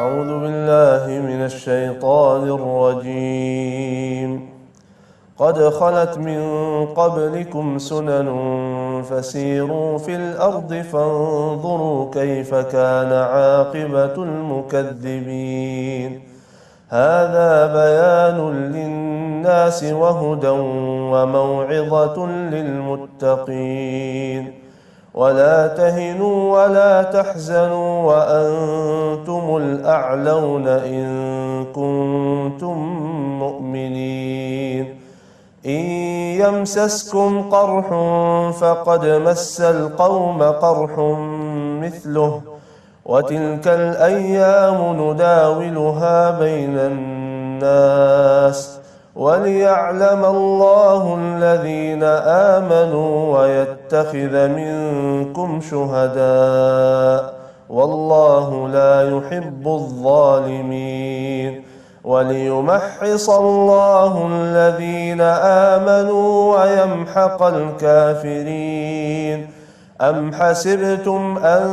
أعوذ بالله من الشيطان الرجيم قد خلت من قبلكم سنن فسيروا في الأرض فانظروا كيف كان عاقبة المكذبين هذا بيان للناس وهدى وموعظة للمتقين ولا تهنوا ولا تحزنوا وأنتم الأعلون إن كنتم مؤمنين إن يمسسكم قرح فقد مس القوم قرح مثله وتلك الأيام نداولها بين الناس وليعلم الله الذين آمنوا ويتخذ منكم شهداء والله لا يحب الظالمين وليمحص الله الذين آمنوا ويمحق الكافرين أم حسبتم أن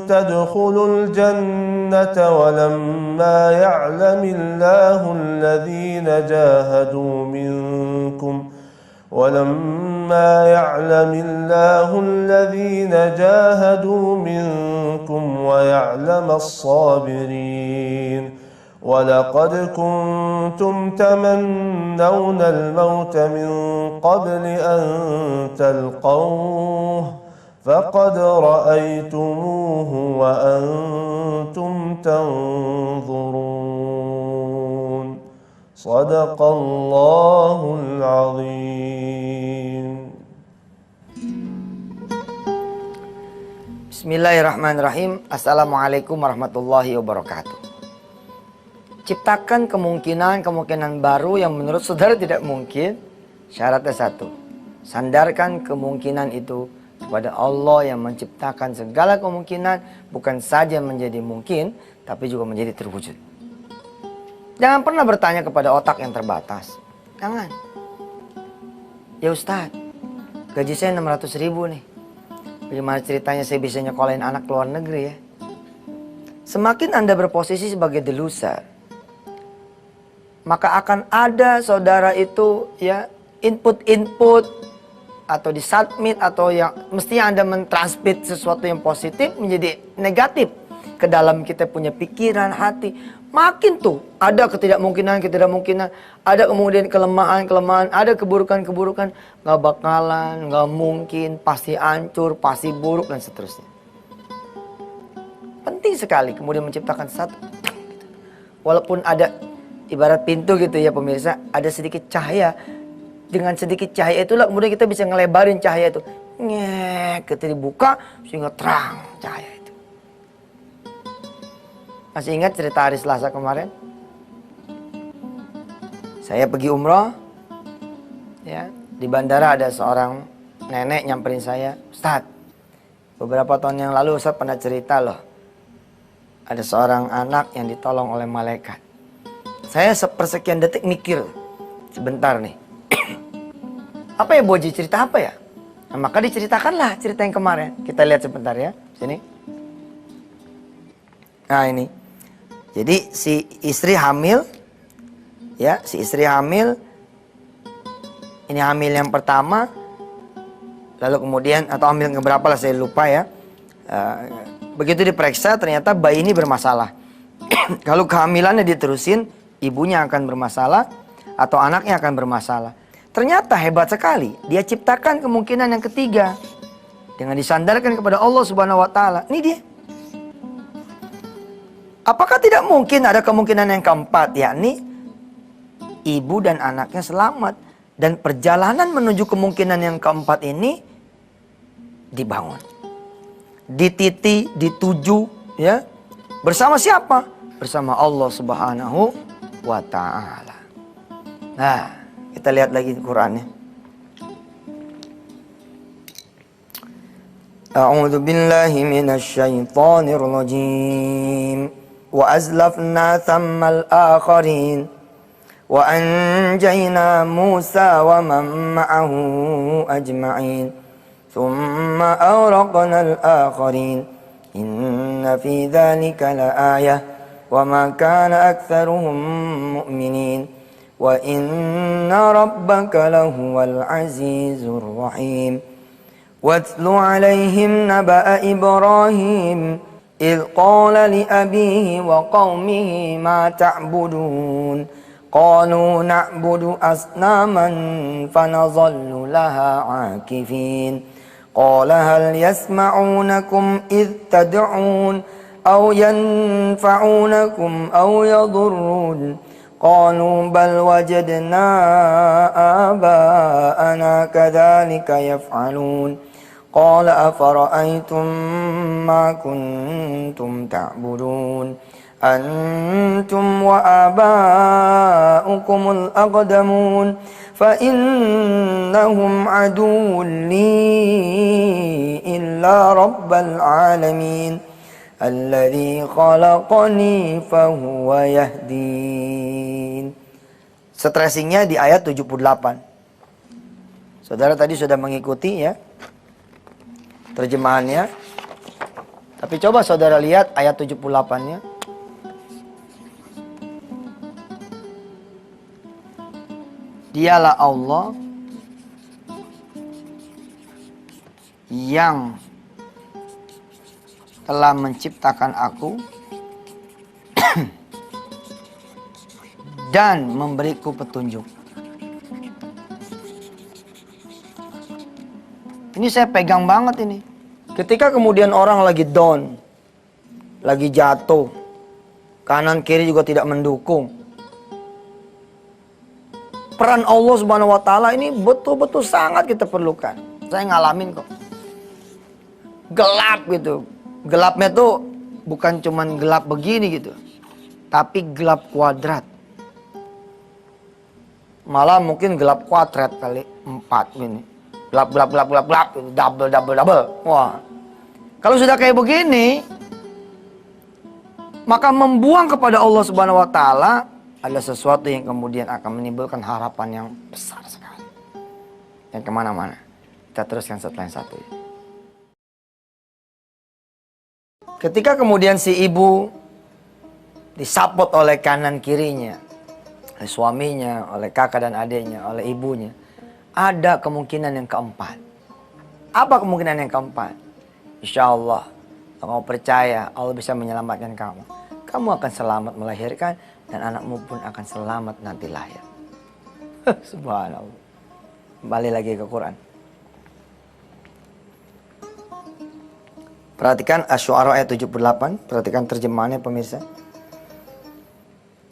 تدخلوا الجنة ولما يعلم الله الذين جاهدوا منكم ويعلم الصابرين ولقد كنتم تمنون الموت من قبل أن تلقوه فقد رأيتموه وأنتم تنظرون صدق الله العظيم. Bismillahirrahmanirrahim. Assalamualaikum warahmatullahi wabarakatuh. Ciptakan kemungkinan baru yang menurut saudara tidak mungkin. Syaratnya satu, sandarkan kemungkinan itu kepada Allah yang menciptakan segala kemungkinan, bukan saja menjadi mungkin, tapi juga menjadi terwujud. Jangan pernah bertanya kepada otak yang terbatas. Jangan. Ya Ustadz, gaji saya 600.000 nih. Bagaimana ceritanya saya bisa nyekolahin anak ke luar negeri ya? Semakin Anda berposisi sebagai the loser, maka akan ada saudara itu ya input atau disubmit atau yang mestinya Anda mentransmit sesuatu yang positif menjadi negatif ke dalam kita punya pikiran, hati. Makin tuh ada ketidakmungkinan, ada kemudian kelemahan, ada keburukan, nggak bakalan, nggak mungkin, pasti hancur, pasti buruk dan seterusnya. Penting sekali kemudian menciptakan satu, walaupun ada ibarat pintu gitu ya pemirsa, ada sedikit cahaya. Dengan sedikit cahaya itulah kemudian kita bisa ngelebarin cahaya itu. Ketika dibuka sehingga terang cahaya itu. Masih ingat cerita hari Selasa kemarin? Saya pergi umroh. Ya, di bandara ada seorang nenek nyamperin saya. Ustadz, beberapa tahun yang lalu Ustadz pernah cerita loh. Ada seorang anak yang ditolong oleh malaikat. Saya sepersekian detik mikir. Sebentar nih. Apa ya Boji, cerita apa ya? Nah, maka diceritakanlah cerita yang kemarin. Kita lihat sebentar ya. Sini. Nah ini. Jadi si istri hamil. Ya, si istri hamil. Ini hamil yang pertama. Lalu kemudian, atau hamil yang berapa lah saya lupa ya. Begitu diperiksa ternyata bayi ini bermasalah. Kalau kehamilannya diterusin, ibunya akan bermasalah. Atau anaknya akan bermasalah. Ternyata hebat sekali, dia ciptakan kemungkinan yang ketiga dengan disandarkan kepada Allah Subhanahu wa taala. Ini dia. Apakah tidak mungkin ada kemungkinan yang keempat, yakni ibu dan anaknya selamat dan perjalanan menuju kemungkinan yang keempat ini dibangun. Dituju ya. Bersama siapa? Bersama Allah Subhanahu wa taala. Nah, kita lihat lagi Qur'annya. A'udzu billahi minasy syaithanir rajim. Wa azlafna thammal akharin wa anjayna Musa wa man ma'ahu ajma'in. Thumma awraqna al-akharin. Inna fi dzalika laayah وما كان أكثرهم مؤمنين وإن ربك لهو العزيز الرحيم واتل عليهم نبأ إبراهيم إذ قال لأبيه وقومه ما تعبدون قالوا نعبد أصناما فنظل لها عاكفين قال هل يسمعونكم إذ تدعون أو ينفعونكم أو يضرون قالوا بل وجدنا آباءنا كذلك يفعلون قال أفرأيتم ما كنتم تعبدون أنتم وآباؤكم الأقدمون فإنهم عدو لي إلا رب العالمين الذي خلقني فهو يهدين. Stressingnya di ayat 78. Saudara tadi sudah mengikuti ya terjemahannya. Tapi coba saudara lihat ayat 78-nya. Dialah Allah yang telah menciptakan aku dan memberiku petunjuk. Ini saya pegang banget ini. Ketika kemudian orang lagi down, lagi jatuh, kanan kiri juga tidak mendukung, peran Allah Subhanahu wa taala ini betul-betul sangat kita perlukan. Saya ngalamin kok. Gelap gitu. Gelapnya tuh bukan cuman gelap begini gitu, tapi gelap kuadrat. Malah mungkin gelap kuadrat kali 4 ini. Gelap gitu. Double. Wah. Kalau sudah kayak begini, maka membuang kepada Allah Subhanahu wa taala ada sesuatu yang kemudian akan menimbulkan harapan yang besar sekali. Yang kemana-mana. Kita teruskan setelah yang satu ini. Ketika kemudian si ibu disapot oleh kanan kirinya, oleh suaminya, oleh kakak dan adiknya, oleh ibunya, ada kemungkinan yang keempat. Apa kemungkinan yang keempat? Insya Allah, kalau kamu percaya Allah bisa menyelamatkan kamu, kamu akan selamat melahirkan dan anakmu pun akan selamat nanti lahir. Subhanallah. Kembali lagi ke Quran. Perhatikan Asy-Syu'ara ayat 78. Perhatikan terjemahannya pemirsa.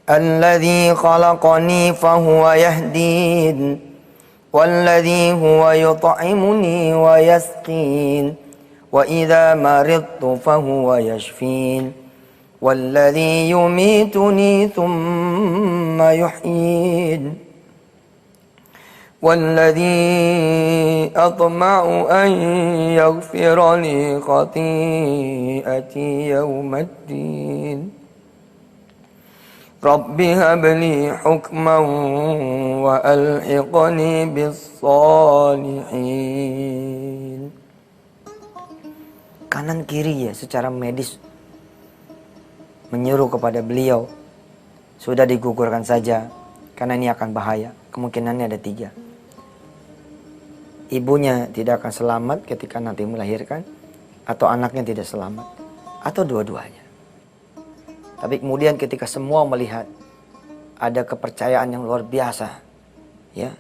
Alladzi khalaqani fahuwa yahdin walladzi huwa yut'imuni wa yasqin wa idza maridtu fahuwa yashfin walladzi yumituni thumma yuhyin والذي أطمع أن يغفر لي خطيئتي يوم الدين رب هب لي حكما وألحقني بالصالحين. Kanan kiri ya secara medis menyuruh kepada beliau, sudah digugurkan saja karena ini akan bahaya. Kemungkinannya ada 3. Ibunya tidak akan selamat ketika nanti melahirkan, atau anaknya tidak selamat, atau dua-duanya. Tapi kemudian ketika semua melihat ada kepercayaan yang luar biasa, ya,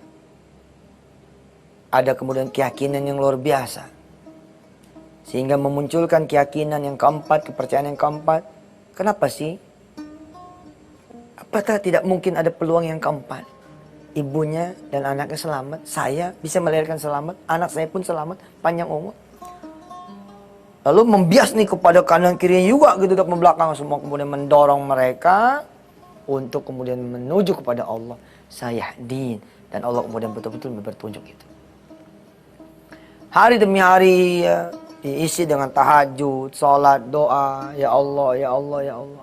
ada kemudian keyakinan yang luar biasa, sehingga memunculkan keyakinan yang keempat, kepercayaan yang keempat. Kenapa sih? Apakah tidak mungkin ada peluang yang keempat? Ibunya dan anaknya selamat, saya bisa melahirkan selamat, anak saya pun selamat, panjang umur. Lalu membias nih kepada kanan kiri juga gitu, ke belakang semua, kemudian mendorong mereka untuk kemudian menuju kepada Allah. Saya din, dan Allah kemudian betul-betul bertunjuk itu. Hari demi hari ya, diisi dengan tahajud, sholat, doa, ya Allah, ya Allah, ya Allah.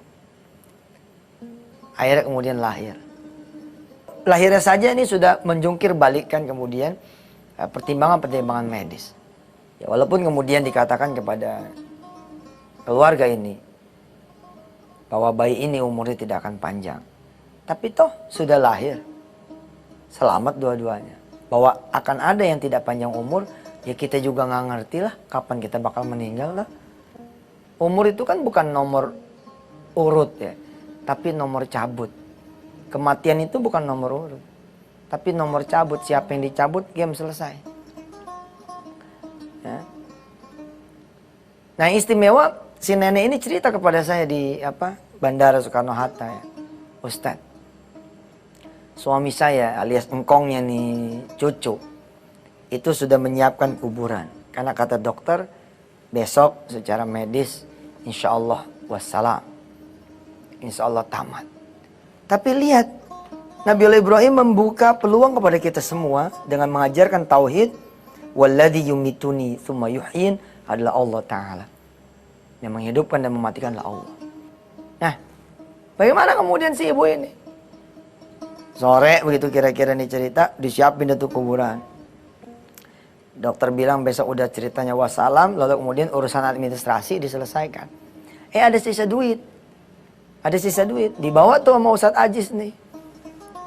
Akhirnya kemudian lahir. Lahirnya saja ini sudah menjungkir balikkan kemudian pertimbangan-pertimbangan medis. Ya, walaupun kemudian dikatakan kepada keluarga ini, bahwa bayi ini umurnya tidak akan panjang. Tapi toh sudah lahir. Selamat dua-duanya. Bahwa akan ada yang tidak panjang umur, ya kita juga nggak ngerti lah kapan kita bakal meninggal lah. Umur itu kan bukan nomor urut ya, tapi nomor cabut. Kematian itu bukan nomor urut, tapi nomor cabut. Siapa yang dicabut, game selesai. Ya. Nah istimewa, si nenek ini cerita kepada saya di Bandara Soekarno-Hatta ya. Ustadz, suami saya alias engkongnya nih cucu, itu sudah menyiapkan kuburan. Karena kata dokter, besok secara medis insya Allah wassalam. Insya Allah tamat. Tapi lihat, Nabi Ibrahim membuka peluang kepada kita semua dengan mengajarkan tauhid. Walladzi yumituni tsumma yuhyin adalah Allah Ta'ala. Yang menghidupkan dan mematikan adalah Allah. Nah, bagaimana kemudian si ibu ini? Sore begitu kira-kira nih cerita, disiapin itu kuburan. Dokter bilang besok udah ceritanya wassalam, lalu kemudian urusan administrasi diselesaikan. Ada sisa duit. Ada sisa duit, dibawa tuh sama Ustadz Ajis nih.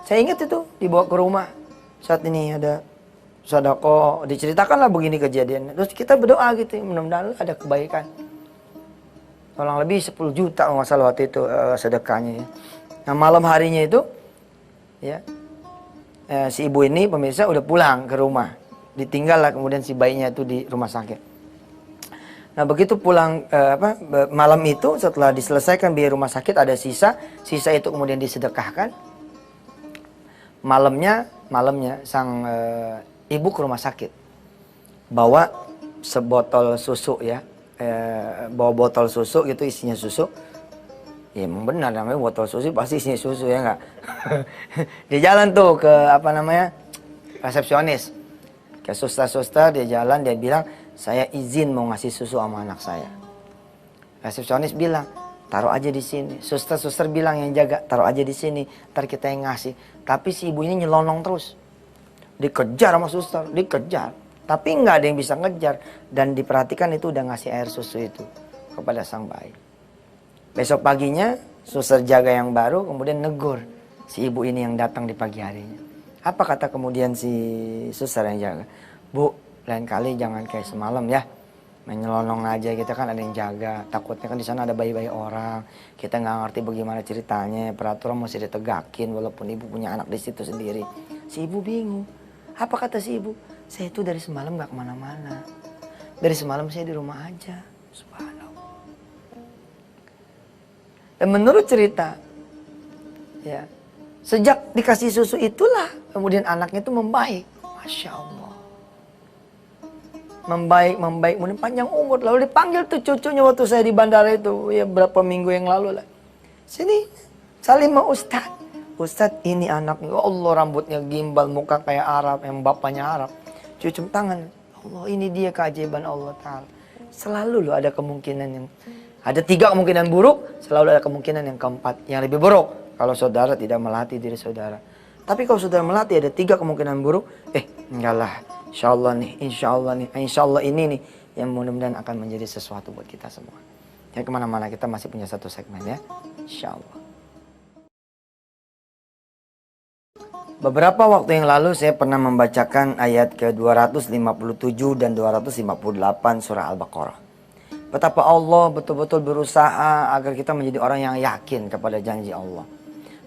Saya ingat itu, dibawa ke rumah. Saat ini ada sedekah, diceritakan lah begini kejadiannya. Terus kita berdoa gitu, mudah-mudahan ada kebaikan. Kurang lebih 10 juta masalah waktu itu sedekahnya ya. Nah malam harinya itu, ya si ibu ini pemirsa udah pulang ke rumah. Ditinggal lah kemudian si bayinya itu di rumah sakit. Nah begitu pulang malam itu setelah diselesaikan biaya rumah sakit ada sisa itu kemudian disedekahkan. Malamnya sang ibu ke rumah sakit bawa sebotol susu ya, bawa botol susu gitu isinya susu. Ya emang benar namanya botol susu pasti isinya susu ya enggak. Dia jalan tuh ke resepsionis, ke suster dia jalan, dia bilang saya izin mau ngasih susu sama anak saya. Resepsionis bilang, taruh aja di sini. Suster bilang yang jaga, taruh aja di sini. Ntar kita yang ngasih. Tapi si ibu ini nyelonong terus. Dikejar sama suster, dikejar. Tapi nggak ada yang bisa ngejar. Dan diperhatikan itu udah ngasih air susu itu kepada sang bayi. Besok paginya, suster jaga yang baru kemudian negur si ibu ini yang datang di pagi harinya. Apa kata kemudian si suster yang jaga? Bu, lain kali jangan kayak semalam ya, menyelonong aja, kita kan ada yang jaga, takutnya kan di sana ada bayi-bayi orang, kita nggak ngerti bagaimana ceritanya, peraturan mesti ditegakin walaupun ibu punya anak di situ sendiri. Si ibu bingung, apa kata si ibu? Saya itu dari semalam nggak kemana-mana, dari semalam saya di rumah aja. Subhanallah. Dan menurut cerita, ya sejak dikasih susu itulah kemudian anaknya itu membaik, masya Allah. Membaik, kemudian panjang umur. Lalu dipanggil tuh cucunya waktu saya di bandara itu, ya berapa minggu yang lalu lah. Sini, Salimah Ustadz. Ustadz ini anaknya, ya Allah rambutnya gimbal, muka kayak Arab, yang bapaknya Arab. Cucum tangan, Allah ini dia keajaiban Allah Ta'ala. Selalu loh ada kemungkinan yang, ada 3 kemungkinan buruk, selalu ada kemungkinan yang keempat, yang lebih buruk. Kalau saudara tidak melatih diri saudara. Tapi kalau saudara melatih ada 3 kemungkinan buruk, enggak lah. Insya Allah ini nih yang mudah-mudahan akan menjadi sesuatu buat kita semua. Jangan kemana-mana, kita masih punya satu segmen ya, insya Allah. Beberapa waktu yang lalu saya pernah membacakan ayat ke-257 dan 258 surah Al-Baqarah. Betapa Allah betul-betul berusaha agar kita menjadi orang yang yakin kepada janji Allah.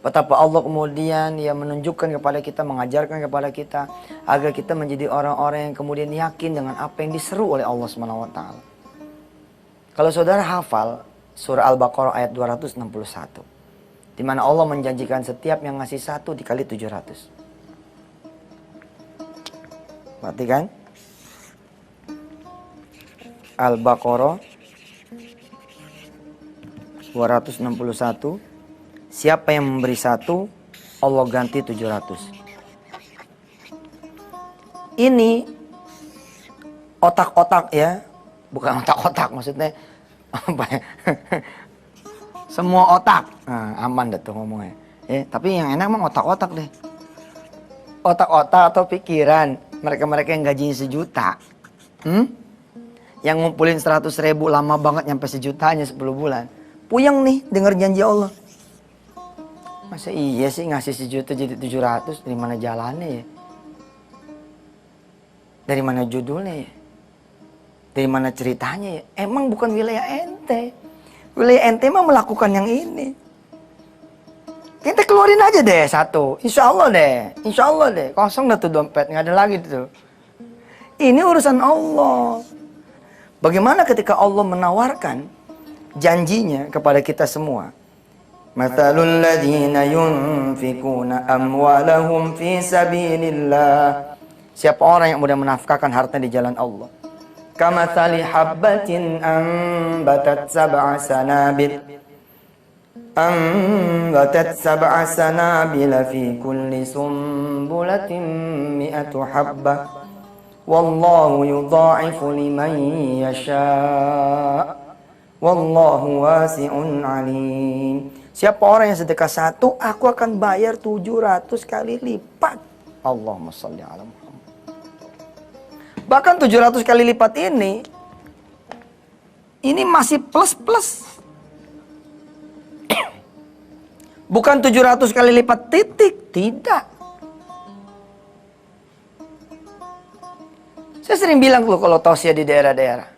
Betapa Allah kemudian menunjukkan kepada kita, mengajarkan kepada kita agar kita menjadi orang-orang yang kemudian yakin dengan apa yang diseru oleh Allah SWT. Kalau saudara hafal surah Al-Baqarah ayat 261, di mana Allah menjanjikan setiap yang ngasih 1 dikali 700. Perhatikan. Al-Baqarah 261. Siapa yang memberi 1, Allah ganti 700. Ini otak-otak ya, bukan otak-otak maksudnya apa ya? Semua otak, aman deh tuh ngomongnya. Tapi yang enak emang otak-otak deh. Otak-otak atau pikiran mereka-mereka yang gajinya 1 juta, yang ngumpulin 100.000 lama banget nyampe 1 juta hanya 10 bulan. Puyeng nih dengar janji Allah. Masa iya sih ngasih 1 juta jadi 700? Dari mana jalannya ya? Dari mana judulnya ya? Dari mana ceritanya ya? Emang bukan wilayah ente. Wilayah ente mah melakukan yang ini. Kita keluarin aja deh 1. Insya Allah deh. Insya Allah deh. Kosong dah tuh dompet. Nggak ada lagi tuh. Ini urusan Allah. Bagaimana ketika Allah menawarkan janjinya kepada kita semua? Mathalul ladzina yunfikuna amwalahum fi sabilillah. Siapa orang yang mudah menafkahkan harta di jalan Allah? Kamathali habbatin ambatat sab'a sanabila fi kulli sumbulatin mi'atu habbah. Wallahu yudha'ifu liman yasha'. Wallahu wasi'un alim. Siapa orang yang sedekah 1, aku akan bayar 700 kali lipat. Allahumma shalli ala Muhammad. Bahkan 700 kali lipat ini masih plus. Bukan 700 kali lipat titik, tidak. Saya sering bilang loh kalau tausiah di daerah-daerah.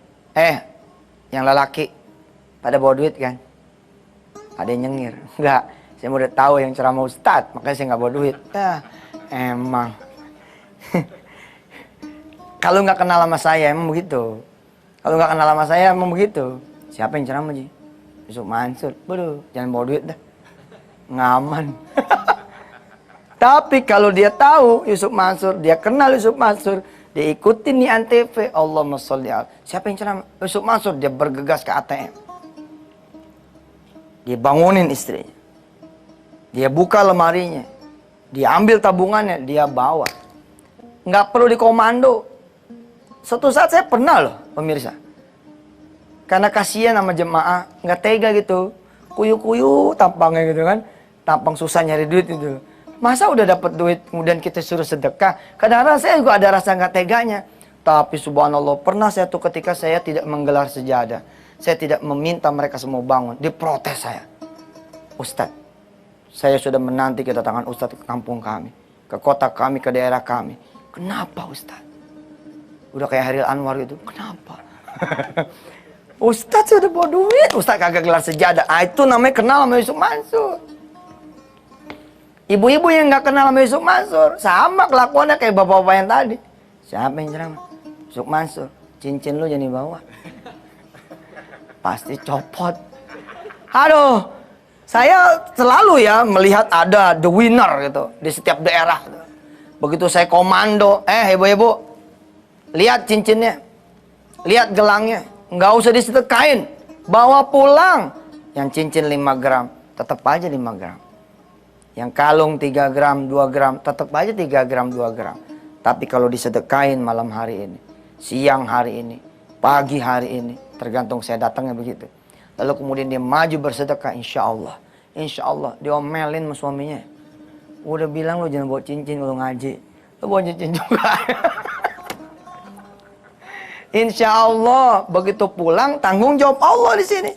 Yang lelaki pada bawa duit kan? Ada yang nyengir. Enggak, saya udah tahu yang ceramah Ustadz, makanya saya nggak bawa duit. Emang. Kalau nggak kenal sama saya emang begitu. Kalau nggak kenal sama saya emang begitu. Siapa yang ceramah Ji? Yusuf Mansur. Bodoh, jangan bawa duit dah. Ngaman. Tapi kalau dia tahu Yusuf Mansur, dia kenal Yusuf Mansur, dia ikutin nih Antv, Allahumma sholli ala. Siapa yang ceramah? Yusuf Mansur, dia bergegas ke ATM. Dia bangunin istrinya. Dia buka lemarinya. Dia ambil tabungannya, dia bawa. Nggak perlu dikomando. Suatu saat saya pernah loh, pemirsa. Karena kasihan sama jemaah, nggak tega gitu. Kuyu-kuyu tampangnya gitu kan. Tampang susah nyari duit gitu. Masa udah dapat duit, kemudian kita suruh sedekah. Kadang-kadang saya juga ada rasa nggak teganya. Tapi subhanallah, pernah satu ketika saya tidak menggelar sejadah. Saya tidak meminta mereka semua bangun. Diprotes saya. Ustadz, saya sudah menanti kedatangan Ustadz ke kampung kami. Ke kota kami, ke daerah kami. Kenapa Ustadz? Udah kayak Haril Anwar gitu. Kenapa? Ustadz sudah bawa duit. Ustadz kagak gelar sejadah. Itu namanya kenal sama Yusuf Mansur. Ibu-ibu yang gak kenal sama Yusuf Mansur. Sama kelakuannya kayak bapak-bapak yang tadi. Siapa yang ceramah? Yusuf Mansur. Cincin lu jangan dibawa. Pasti copot. Aduh. Saya selalu ya melihat ada the winner gitu. Di setiap daerah. Begitu saya komando. Ibu-ibu. Lihat cincinnya, lihat gelangnya, nggak usah disedekain, bawa pulang. Yang cincin 5 gram, tetap aja 5 gram. Yang kalung 3 gram, 2 gram, tetap aja 3 gram, 2 gram. Tapi kalau disedekain malam hari ini, siang hari ini, pagi hari ini, tergantung saya datangnya begitu. Lalu kemudian dia maju bersedekah, insya Allah diomelin sama suaminya. Udah bilang lo jangan bawa cincin kalau ngaji, lo bawa cincin juga. Insya Allah begitu pulang tanggung jawab Allah di sini.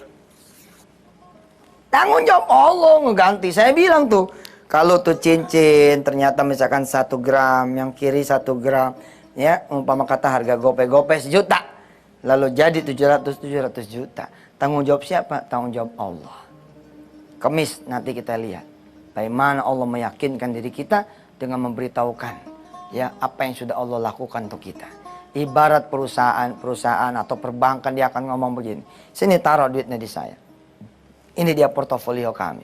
Tanggung jawab Allah ngeganti. Saya bilang tuh kalau tuh cincin ternyata misalkan 1 gram, yang kiri 1 gram, ya umpama kata harga gope 1 juta, lalu jadi 700 juta. Tanggung jawab siapa? Tanggung jawab Allah. Kamis nanti kita lihat bagaimana Allah meyakinkan diri kita dengan memberitahukan ya apa yang sudah Allah lakukan untuk kita. Ibarat perusahaan atau perbankan, dia akan ngomong begini. Sini taruh duitnya di saya. Ini dia portofolio kami.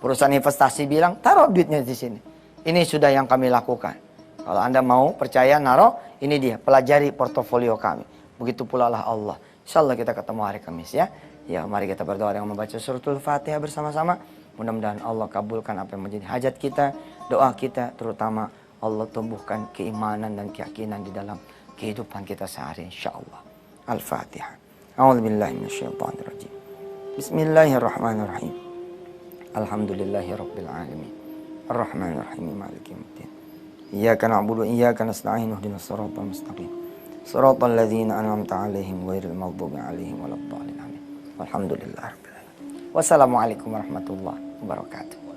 Perusahaan investasi bilang taruh duitnya di sini. Ini sudah yang kami lakukan. Kalau Anda mau percaya naruh, ini dia pelajari portofolio kami. Begitu pula lah Allah. Insya Allah kita ketemu hari Kamis ya. Ya mari kita berdoa dengan membaca suratul Fatihah bersama-sama. Mudah-mudahan Allah kabulkan apa yang menjadi hajat kita, doa kita, terutama Allah tumbuhkan keimanan dan keyakinan di dalam kehidupan kita sehari insyaallah. Al-Fatihah. A'udzubillahi minasyaitonirrajim. Bismillahirrahmanirrahim. Alhamdulillahirabbil alamin. Arrahmanirrahim maliki yaumiddin. Iyyaka na'budu wa iyyaka nasta'in ihdinas siratal mustaqim. Shiratal ladzina an'amta 'alaihim ghairil maghdubi 'alaihim waladdallin. Amin. Walhamdulillahirabbil alamin. Wassalamualaikum warahmatullahi wabarakatuh.